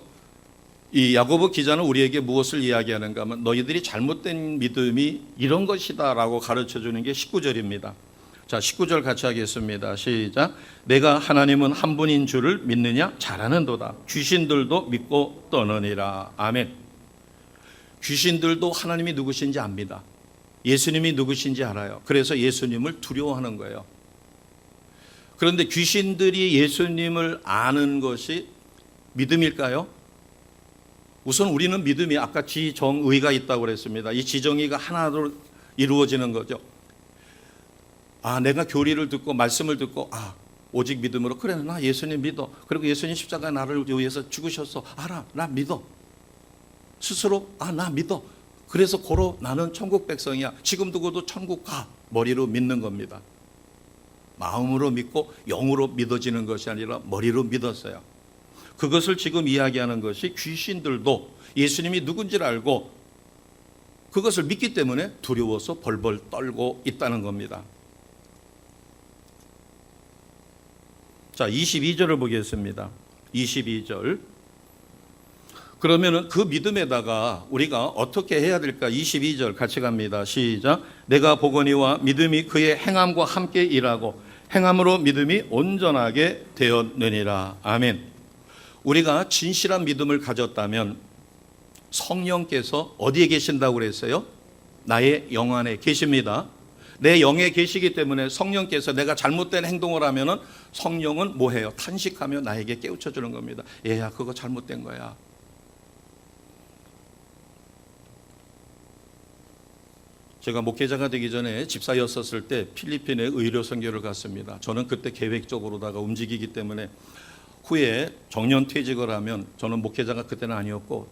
이 야고보 기자는 우리에게 무엇을 이야기하는가 하면 너희들이 잘못된 믿음이 이런 것이다 라고 가르쳐주는 게 19절입니다. 자, 19절 같이 하겠습니다. 시작. 내가 하나님은 한 분인 줄을 믿느냐? 잘하는도다. 귀신들도 믿고 떠느니라. 아멘. 귀신들도 하나님이 누구신지 압니다. 예수님이 누구신지 알아요. 그래서 예수님을 두려워하는 거예요. 그런데 귀신들이 예수님을 아는 것이 믿음일까요? 우선 우리는 믿음이 아까 지정의가 있다고 그랬습니다. 이 지정의가 하나로 이루어지는 거죠. 아, 내가 교리를 듣고 말씀을 듣고 오직 믿음으로 그래 나 예수님 믿어. 그리고 예수님 십자가에 나를 위해서 죽으셨어. 알아, 나 믿어. 스스로 나 믿어. 그래서 고로 나는 천국 백성이야. 지금 두고도 천국 가. 머리로 믿는 겁니다. 마음으로 믿고 영으로 믿어지는 것이 아니라 머리로 믿었어요. 그것을 지금 이야기하는 것이 귀신들도 예수님이 누군지를 알고 그것을 믿기 때문에 두려워서 벌벌 떨고 있다는 겁니다. 자, 22절을 보겠습니다. 22절. 그러면은 그 믿음에다가 우리가 어떻게 해야 될까? 22절 같이 갑니다. 시작. 내가 보거니와 믿음이 그의 행함과 함께 일하고 행함으로 믿음이 온전하게 되었느니라. 아멘. 우리가 진실한 믿음을 가졌다면 성령께서 어디에 계신다고 그랬어요? 나의 영 안에 계십니다. 내 영에 계시기 때문에 성령께서 내가 잘못된 행동을 하면은 성령은 뭐 해요? 탄식하며 나에게 깨우쳐 주는 겁니다. 얘야, 그거 잘못된 거야. 제가 목회자가 되기 전에 집사였었을 때 필리핀에 의료 선교를 갔습니다. 저는 그때 계획적으로다가 움직이기 때문에 후에 정년 퇴직을 하면, 저는 목회자가 그때는 아니었고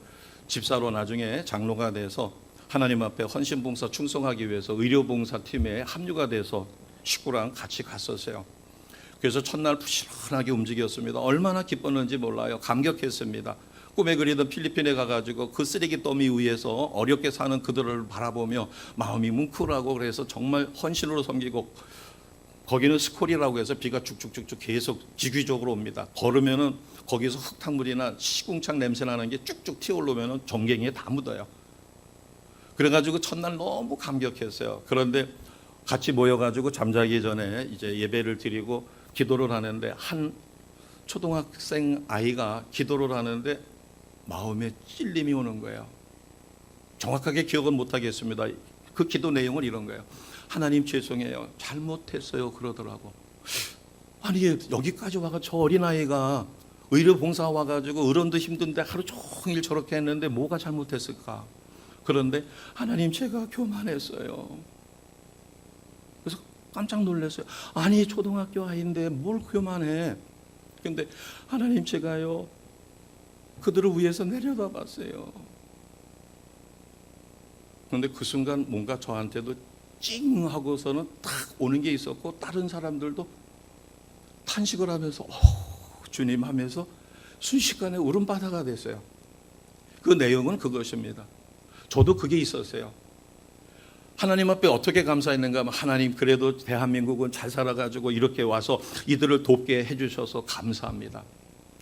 집사로 나중에 장로가 돼서 하나님 앞에 헌신봉사 충성하기 위해서 의료봉사팀에 합류가 돼서 식구랑 같이 갔었어요. 그래서 첫날 부지런하게 움직였습니다. 얼마나 기뻤는지 몰라요. 감격했습니다. 꿈에 그리던 필리핀에 가가지고 그 쓰레기 더미 위에서 어렵게 사는 그들을 바라보며 마음이 뭉클하고, 그래서 정말 헌신으로 섬기고, 거기는 스콜이라고 해서 비가 쭉쭉쭉쭉 계속 지귀적으로 옵니다. 걸으면은 거기서 흙탕물이나 시궁창 냄새 나는 게 쭉쭉 튀어올르면은 정갱이에 다 묻어요. 그래가지고 첫날 너무 감격했어요. 그런데 같이 모여가지고 잠자기 전에 이제 예배를 드리고 기도를 하는데, 한 초등학생 아이가 기도를 하는데 마음에 찔림이 오는 거예요. 정확하게 기억은 못하겠습니다. 그 기도 내용은 이런 거예요. 하나님 죄송해요, 잘못했어요, 그러더라고. 아니, 여기까지 와가 저 어린아이가 의료봉사 와가지고 어른도 힘든데 하루 종일 저렇게 했는데 뭐가 잘못했을까? 그런데 하나님, 제가 교만했어요. 그래서 깜짝 놀랐어요. 아니, 초등학교 아이인데 뭘 교만해? 근데 하나님, 제가요 그들을 위해서 내려다봤어요. 그런데 그 순간 뭔가 저한테도 찡 하고서는 딱 오는 게 있었고, 다른 사람들도 탄식을 하면서 주님 하면서 순식간에 울음바다가 됐어요. 그 내용은 그것입니다. 저도 그게 있었어요. 하나님 앞에 어떻게 감사했는가 하면, 하나님 그래도 대한민국은 잘 살아가지고 이렇게 와서 이들을 돕게 해주셔서 감사합니다.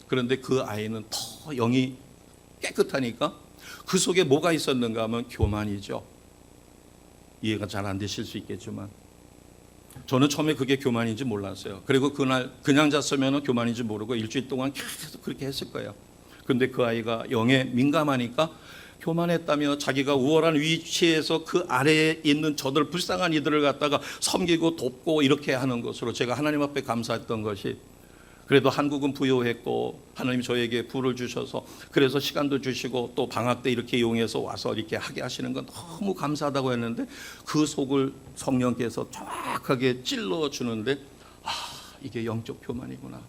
그런데 그 아이는 더 영이 깨끗하니까 그 속에 뭐가 있었는가 하면 교만이죠. 이해가 잘 안 되실 수 있겠지만 저는 처음에 그게 교만인지 몰랐어요. 그리고 그날 그냥 잤으면 교만인지 모르고 일주일 동안 계속 그렇게 했을 거예요. 그런데 그 아이가 영에 민감하니까 교만했다며 자기가 우월한 위치에서 그 아래에 있는 저들 불쌍한 이들을 갖다가 섬기고 돕고 이렇게 하는 것으로 제가 하나님 앞에 감사했던 것이, 그래도 한국은 부유했고 하나님 저에게 부를 주셔서 그래서 시간도 주시고 또 방학 때 이렇게 이용해서 와서 이렇게 하게 하시는 건 너무 감사하다고 했는데, 그 속을 성령께서 정확하게 찔러주는데, 이게 영적 교만이구나.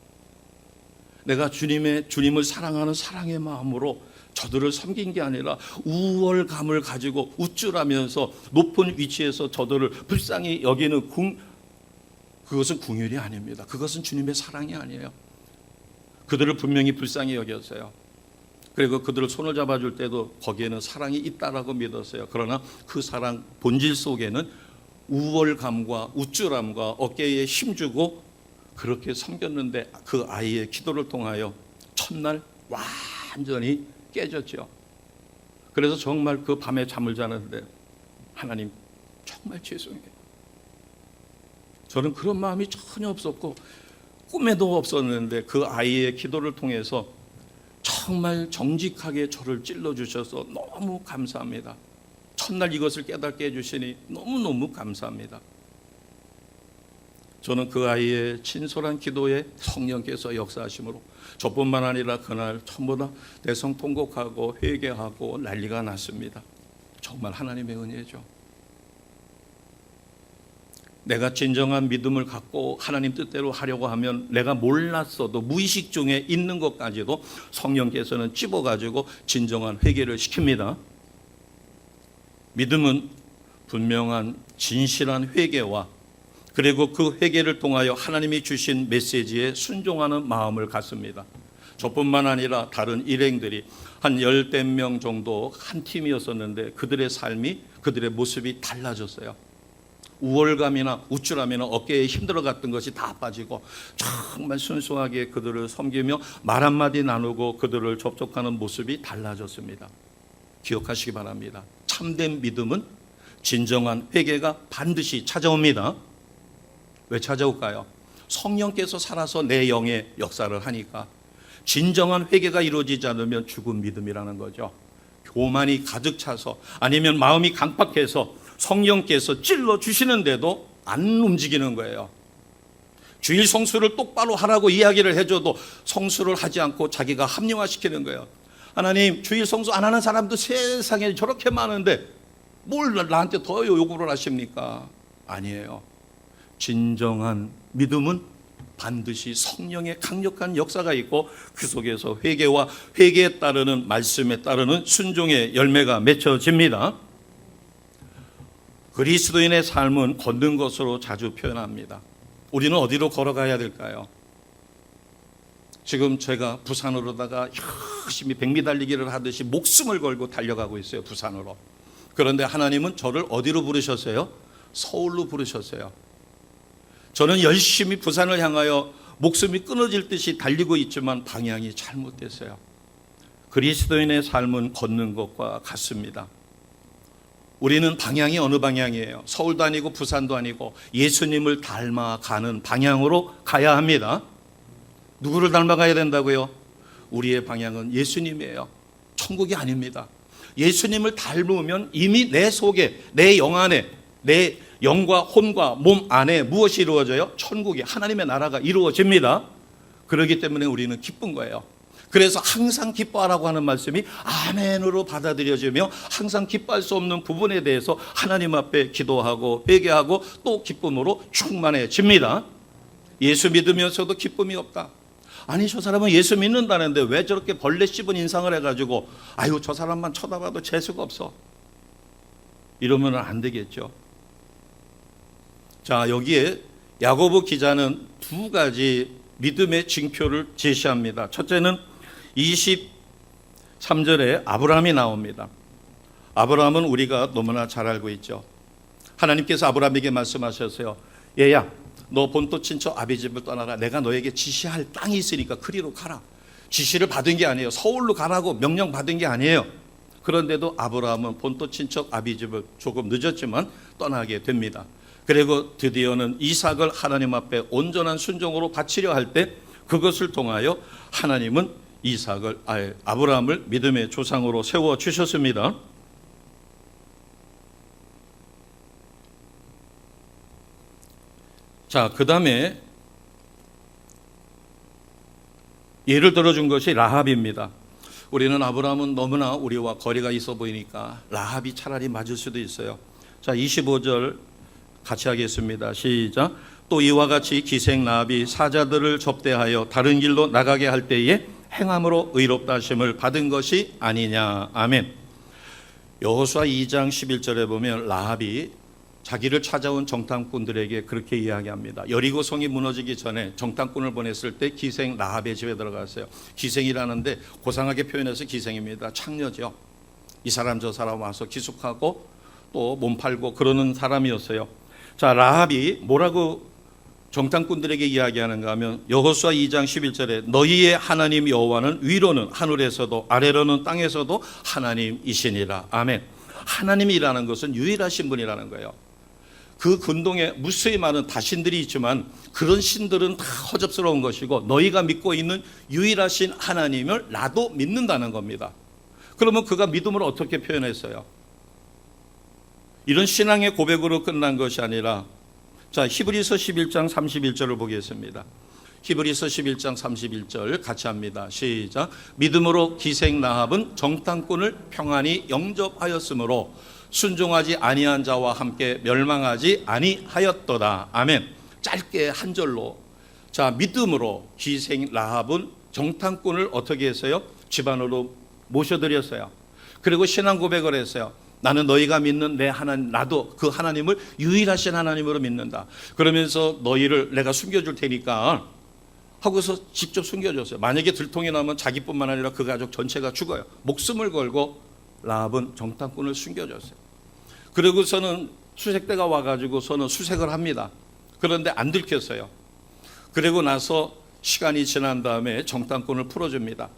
내가 주님을 사랑하는 사랑의 마음으로 저들을 섬긴 게 아니라 우월감을 가지고 우쭐하면서 높은 위치에서 저들을 불쌍히 여기는 그것은 궁율이 아닙니다. 그것은 주님의 사랑이 아니에요. 그들을 분명히 불쌍히 여겼어요. 그리고 그들을 손을 잡아줄 때도 거기에는 사랑이 있다라고 믿었어요. 그러나 그 사랑 본질 속에는 우월감과 우쭐함과 어깨에 힘주고 그렇게 섬겼는데, 그 아이의 기도를 통하여 첫날 완전히 깨졌죠. 그래서 정말 그 밤에 잠을 자는데, 하나님 정말 죄송해요. 저는 그런 마음이 전혀 없었고 꿈에도 없었는데, 그 아이의 기도를 통해서 정말 정직하게 저를 찔러주셔서 너무 감사합니다. 첫날 이것을 깨닫게 해주시니 너무너무 감사합니다. 저는 그 아이의 진솔한 기도에 성령께서 역사하심으로 저뿐만 아니라 그날 전부 다 대성통곡하고 회개하고 난리가 났습니다. 정말 하나님의 은혜죠. 내가 진정한 믿음을 갖고 하나님 뜻대로 하려고 하면 내가 몰랐어도 무의식 중에 있는 것까지도 성령께서는 찝어가지고 진정한 회개를 시킵니다. 믿음은 분명한 진실한 회개와 그리고 그 회개를 통하여 하나님이 주신 메시지에 순종하는 마음을 갖습니다. 저뿐만 아니라 다른 일행들이 한 10명 정도 한 팀이었었는데 그들의 삶이, 그들의 모습이 달라졌어요. 우월감이나 우쭐함이나 어깨에 힘들어갔던 것이 다 빠지고 정말 순수하게 그들을 섬기며 말 한마디 나누고 그들을 접촉하는 모습이 달라졌습니다. 기억하시기 바랍니다. 참된 믿음은 진정한 회개가 반드시 찾아옵니다. 왜 찾아올까요? 성령께서 살아서 내 영의 역사를 하니까. 진정한 회개가 이루어지지 않으면 죽은 믿음이라는 거죠. 교만이 가득 차서 아니면 마음이 강팍해서 성령께서 찔러 주시는데도 안 움직이는 거예요. 주일 성수를 똑바로 하라고 이야기를 해줘도 성수를 하지 않고 자기가 합리화시키는 거예요. 하나님, 주일 성수 안 하는 사람도 세상에 저렇게 많은데 뭘 나한테 더 요구를 하십니까? 아니에요. 진정한 믿음은 반드시 성령의 강력한 역사가 있고 그 속에서 회개와 회개에 따르는 말씀에 따르는 순종의 열매가 맺혀집니다. 그리스도인의 삶은 걷는 것으로 자주 표현합니다. 우리는 어디로 걸어가야 될까요? 지금 제가 부산으로다가 열심히 백미 달리기를 하듯이 목숨을 걸고 달려가고 있어요. 부산으로. 그런데 하나님은 저를 어디로 부르셨어요? 서울로 부르셨어요. 저는 열심히 부산을 향하여 목숨이 끊어질 듯이 달리고 있지만 방향이 잘못됐어요. 그리스도인의 삶은 걷는 것과 같습니다. 우리는 방향이 어느 방향이에요? 서울도 아니고 부산도 아니고 예수님을 닮아가는 방향으로 가야 합니다. 누구를 닮아가야 된다고요? 우리의 방향은 예수님이에요. 천국이 아닙니다. 예수님을 닮으면 이미 내 속에, 내 영 안에, 내 영과 혼과 몸 안에 무엇이 이루어져요? 천국이, 하나님의 나라가 이루어집니다. 그렇기 때문에 우리는 기쁜 거예요. 그래서 항상 기뻐하라고 하는 말씀이 아멘으로 받아들여지며 항상 기뻐할 수 없는 부분에 대해서 하나님 앞에 기도하고 회개하고 또 기쁨으로 충만해집니다. 예수 믿으면서도 기쁨이 없다. 아니, 저 사람은 예수 믿는다는데 왜 저렇게 벌레 씹은 인상을 해가지고 아유, 저 사람만 쳐다봐도 재수가 없어. 이러면 안 되겠죠. 자, 여기에 야고보 기자는 두 가지 믿음의 징표를 제시합니다. 첫째는 23절에 아브라함이 나옵니다. 아브라함은 우리가 너무나 잘 알고 있죠. 하나님께서 아브라함에게 말씀하셨어요. 얘야, 너 본토 친척 아비 집을 떠나라. 내가 너에게 지시할 땅이 있으니까 그리로 가라. 지시를 받은 게 아니에요. 서울로 가라고 명령 받은 게 아니에요. 그런데도 아브라함은 본토 친척 아비 집을 조금 늦었지만 떠나게 됩니다. 그리고 드디어는 이삭을 하나님 앞에 온전한 순종으로 바치려 할 때 그것을 통하여 하나님은 아브라함을 믿음의 조상으로 세워 주셨습니다. 자, 그 다음에 예를 들어준 것이 라합입니다. 우리는 아브라함은 너무나 우리와 거리가 있어 보이니까 라합이 차라리 맞을 수도 있어요. 자, 25절 같이 하겠습니다. 시작. 또 이와 같이 기생 라합이 사자들을 접대하여 다른 길로 나가게 할 때에 행함으로 의롭다 하심을 받은 것이 아니냐. 아멘. 여호수아 2장 11절에 보면 라합이 자기를 찾아온 정탐꾼들에게 그렇게 이야기합니다. 여리고성이 무너지기 전에 정탐꾼을 보냈을 때 기생 라합의 집에 들어갔어요. 기생이라는데 고상하게 표현해서 기생입니다. 창녀죠. 이 사람 저 사람 와서 기숙하고 또 몸 팔고 그러는 사람이었어요. 자, 라합이 뭐라고 정탐꾼들에게 이야기하는가 하면 여호수아 2장 11절에 너희의 하나님 여호와는 위로는 하늘에서도 아래로는 땅에서도 하나님이시니라. 아멘. 하나님이라는 것은 유일하신 분이라는 거예요. 그 근동에 무수히 많은 다신들이 있지만 그런 신들은 다 허접스러운 것이고 너희가 믿고 있는 유일하신 하나님을 나도 믿는다는 겁니다. 그러면 그가 믿음을 어떻게 표현했어요? 이런 신앙의 고백으로 끝난 것이 아니라 자, 히브리서 11장 31절을 보겠습니다. 히브리서 11장 31절 같이 합니다. 시작. 믿음으로 기생 라합은 정탐꾼을 평안히 영접하였으므로 순종하지 아니한 자와 함께 멸망하지 아니하였도다. 아멘. 짧게 한 절로. 자, 믿음으로 기생 라합은 정탐꾼을 어떻게 했어요? 집 안으로 모셔드렸어요. 그리고 신앙 고백을 했어요. 나는 너희가 믿는 내 하나님, 나도 그 하나님을 유일하신 하나님으로 믿는다. 그러면서 너희를 내가 숨겨줄 테니까 하고서 직접 숨겨줬어요. 만약에 들통이 나면 자기뿐만 아니라 그 가족 전체가 죽어요. 목숨을 걸고 라합은 정탐꾼을 숨겨줬어요. 그리고서는 수색대가 와가지고서는 수색을 합니다. 그런데 안 들켰어요. 그리고 나서 시간이 지난 다음에 정탐꾼을 풀어줍니다.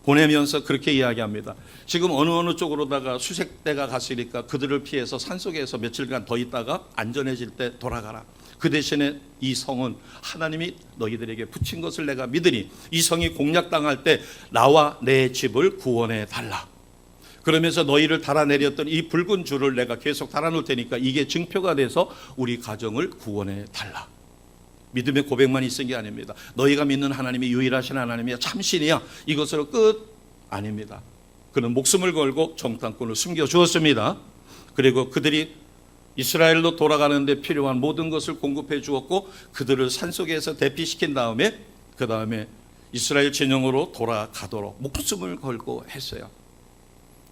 보내면서 그렇게 이야기합니다. 지금 어느 쪽으로다가 수색대가 갔으니까 그들을 피해서 산속에서 며칠간 더 있다가 안전해질 때 돌아가라. 그 대신에 이 성은 하나님이 너희들에게 붙인 것을 내가 믿으니 이 성이 공략당할 때 나와 내 집을 구원해 달라. 그러면서 너희를 달아내렸던 이 붉은 줄을 내가 계속 달아놓을 테니까 이게 증표가 돼서 우리 가정을 구원해 달라. 믿음의 고백만 있은 게 아닙니다. 너희가 믿는 하나님이 유일하신 하나님이야, 참신이야, 이것으로 끝 아닙니다. 그는 목숨을 걸고 정탐꾼을 숨겨주었습니다. 그리고 그들이 이스라엘로 돌아가는 데 필요한 모든 것을 공급해 주었고 그들을 산속에서 대피시킨 다음에 그 다음에 이스라엘 진영으로 돌아가도록 목숨을 걸고 했어요.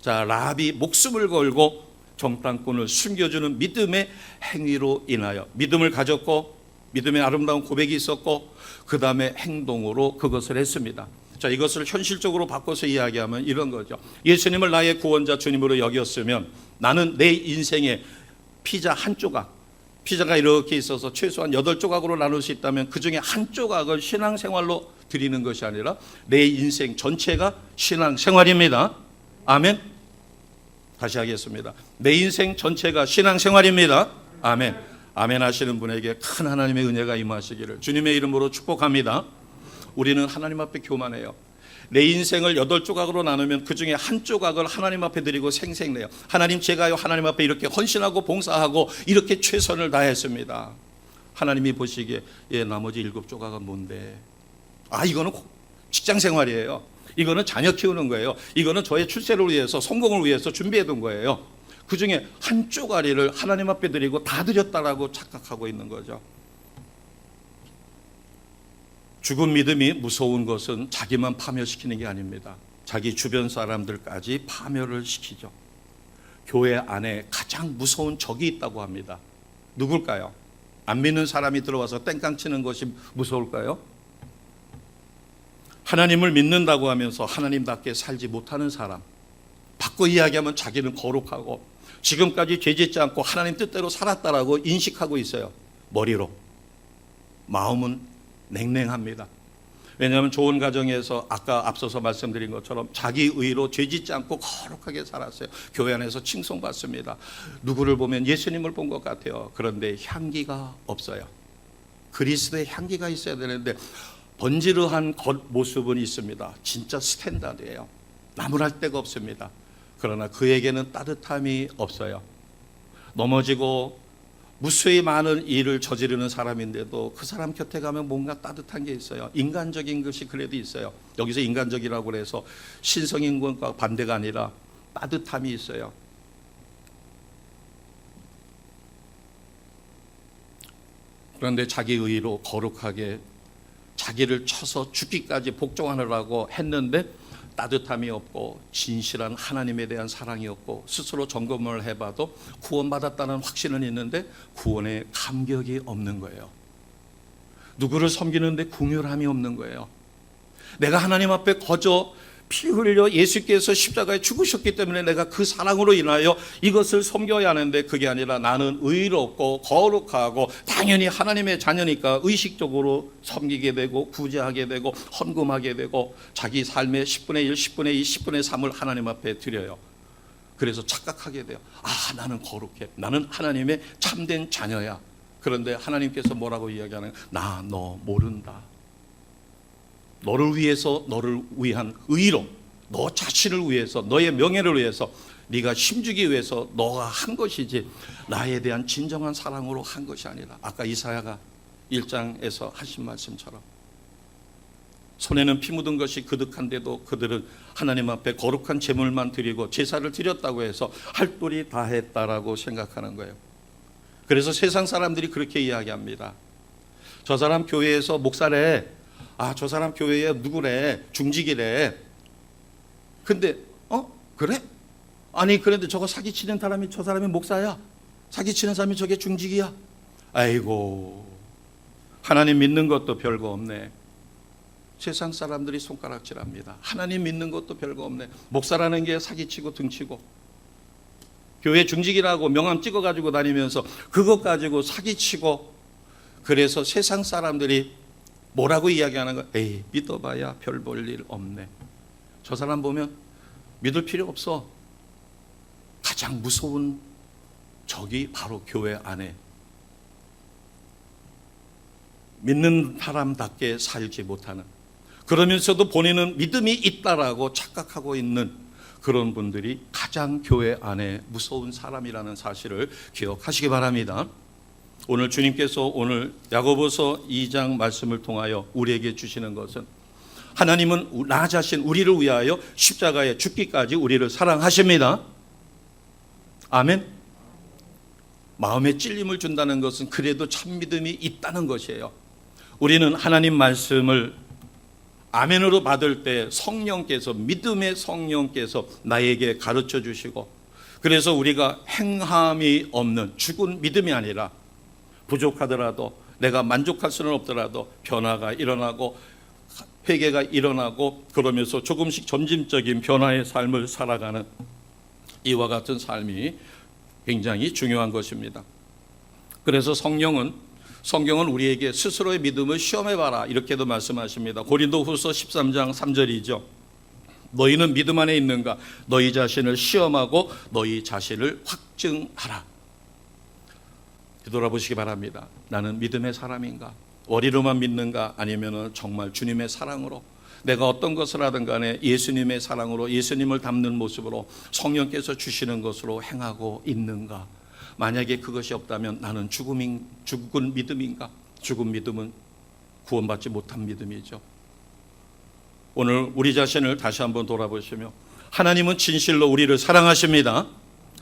자, 라합이 목숨을 걸고 정탐꾼을 숨겨주는 믿음의 행위로 인하여 믿음을 가졌고 믿음의 아름다운 고백이 있었고 그 다음에 행동으로 그것을 했습니다. 자, 이것을 현실적으로 바꿔서 이야기하면 이런 거죠. 예수님을 나의 구원자 주님으로 여겼으면 나는 내 인생의 피자 한 조각, 피자가 이렇게 있어서 최소한 8조각으로 나눌 수 있다면 그 중에 한 조각을 신앙생활로 드리는 것이 아니라 내 인생 전체가 신앙생활입니다. 아멘. 다시 하겠습니다. 내 인생 전체가 신앙생활입니다. 아멘. 아멘 하시는 분에게 큰 하나님의 은혜가 임하시기를 주님의 이름으로 축복합니다. 우리는 하나님 앞에 교만해요. 내 인생을 8조각으로 나누면 그 중에 한 조각을 하나님 앞에 드리고 생생내요. 하나님, 제가요 하나님 앞에 이렇게 헌신하고 봉사하고 이렇게 최선을 다했습니다. 하나님이 보시기에 나머지 7조각은 뭔데? 이거는 직장생활이에요. 이거는 자녀 키우는 거예요. 이거는 저의 출세를 위해서, 성공을 위해서 준비해 둔 거예요. 그 중에 한 쪼가리를 하나님 앞에 드리고 다 드렸다라고 착각하고 있는 거죠. 죽은 믿음이 무서운 것은 자기만 파멸시키는 게 아닙니다. 자기 주변 사람들까지 파멸을 시키죠. 교회 안에 가장 무서운 적이 있다고 합니다. 누굴까요? 안 믿는 사람이 들어와서 땡깡 치는 것이 무서울까요? 하나님을 믿는다고 하면서 하나님답게 살지 못하는 사람. 바꿔 이야기하면 자기는 거룩하고 지금까지 죄짓지 않고 하나님 뜻대로 살았다라고 인식하고 있어요. 머리로. 마음은 냉랭합니다. 왜냐하면 좋은 가정에서 아까 앞서서 말씀드린 것처럼 자기 의로 죄짓지 않고 거룩하게 살았어요. 교회 안에서 칭송받습니다. 누구를 보면 예수님을 본 것 같아요. 그런데 향기가 없어요. 그리스도의 향기가 있어야 되는데 번지르한 겉모습은 있습니다. 진짜 스탠다드예요. 나무랄 데가 없습니다. 그러나 그에게는 따뜻함이 없어요. 넘어지고 무수히 많은 일을 저지르는 사람인데도 그 사람 곁에 가면 뭔가 따뜻한 게 있어요. 인간적인 것이 그래도 있어요. 여기서 인간적이라고 해서 신성인권과 반대가 아니라 따뜻함이 있어요. 그런데 자기 의로 거룩하게 자기를 쳐서 죽기까지 복종하느라고 했는데 따뜻함이 없고 진실한 하나님에 대한 사랑이 없고 스스로 점검을 해봐도 구원받았다는 확신은 있는데 구원의 감격이 없는 거예요. 누구를 섬기는데 긍휼함이 없는 거예요. 내가 하나님 앞에 거저 피 흘려 예수께서 십자가에 죽으셨기 때문에 내가 그 사랑으로 인하여 이것을 섬겨야 하는데 그게 아니라 나는 의롭고 거룩하고 당연히 하나님의 자녀니까 의식적으로 섬기게 되고 구제하게 되고 헌금하게 되고 자기 삶의 10분의 1, 10분의 2, 10분의 3을 하나님 앞에 드려요. 그래서 착각하게 돼요. 나는 거룩해. 나는 하나님의 참된 자녀야. 그런데 하나님께서 뭐라고 이야기하는 거야? 나 너 모른다. 너를 위해서, 너를 위한 의로, 너 자신을 위해서, 너의 명예를 위해서, 네가 힘주기 위해서 너가 한 것이지 나에 대한 진정한 사랑으로 한 것이 아니라 아까 이사야가 1장에서 하신 말씀처럼 손에는 피 묻은 것이 그득한데도 그들은 하나님 앞에 거룩한 제물만 드리고 제사를 드렸다고 해서 할 도리 다 했다라고 생각하는 거예요. 그래서 세상 사람들이 그렇게 이야기합니다. 저 사람 교회에서 목사래. 저 사람 교회에 누구래? 중직이래. 근데 그래? 아니 그런데 저거 사기치는 사람이 저 사람이 목사야. 사기치는 사람이 저게 중직이야. 아이고, 하나님 믿는 것도 별거 없네. 세상 사람들이 손가락질합니다. 하나님 믿는 것도 별거 없네. 목사라는 게 사기치고 등치고 교회 중직이라고 명함 찍어가지고 다니면서 그것 가지고 사기치고, 그래서 세상 사람들이 뭐라고 이야기하는 거야? 에이, 믿어봐야 별 볼 일 없네. 저 사람 보면 믿을 필요 없어. 가장 무서운 적이 바로 교회 안에 믿는 사람답게 살지 못하는, 그러면서도 본인은 믿음이 있다라고 착각하고 있는 그런 분들이 가장 교회 안에 무서운 사람이라는 사실을 기억하시기 바랍니다. 오늘 주님께서 오늘 야고보서 2장 말씀을 통하여 우리에게 주시는 것은, 하나님은 나 자신 우리를 위하여 십자가에 죽기까지 우리를 사랑하십니다. 아멘. 마음에 찔림을 준다는 것은 그래도 참 믿음이 있다는 것이에요. 우리는 하나님 말씀을 아멘으로 받을 때 성령께서, 믿음의 성령께서 나에게 가르쳐 주시고, 그래서 우리가 행함이 없는 죽은 믿음이 아니라 부족하더라도, 내가 만족할 수는 없더라도 변화가 일어나고 회개가 일어나고, 그러면서 조금씩 점진적인 변화의 삶을 살아가는 이와 같은 삶이 굉장히 중요한 것입니다. 그래서 성경은 우리에게 스스로의 믿음을 시험해봐라 이렇게도 말씀하십니다. 고린도후서 13장 3절이죠. 너희는 믿음 안에 있는가? 너희 자신을 시험하고 너희 자신을 확증하라. 되돌아보시기 바랍니다. 나는 믿음의 사람인가? 머리로만 믿는가? 아니면 정말 주님의 사랑으로, 내가 어떤 것을 하든 간에 예수님의 사랑으로, 예수님을 닮는 모습으로 성령께서 주시는 것으로 행하고 있는가? 만약에 그것이 없다면 나는 죽은 믿음인가? 죽은 믿음은 구원받지 못한 믿음이죠. 오늘 우리 자신을 다시 한번 돌아보시며, 하나님은 진실로 우리를 사랑하십니다.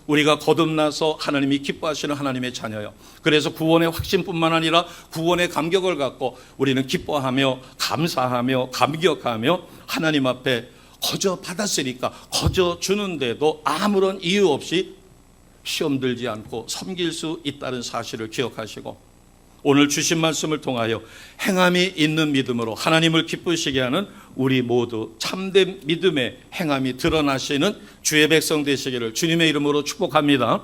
우리가 거듭나서 하나님이 기뻐하시는 하나님의 자녀요. 그래서 구원의 확신뿐만 아니라 구원의 감격을 갖고 우리는 기뻐하며 감사하며 감격하며 하나님 앞에 거저 받았으니까 거저 주는데도 아무런 이유 없이 시험 들지 않고 섬길 수 있다는 사실을 기억하시고, 오늘 주신 말씀을 통하여 행함이 있는 믿음으로 하나님을 기쁘시게 하는 우리 모두 참된 믿음의 행함이 드러나시는 주의 백성 되시기를 주님의 이름으로 축복합니다.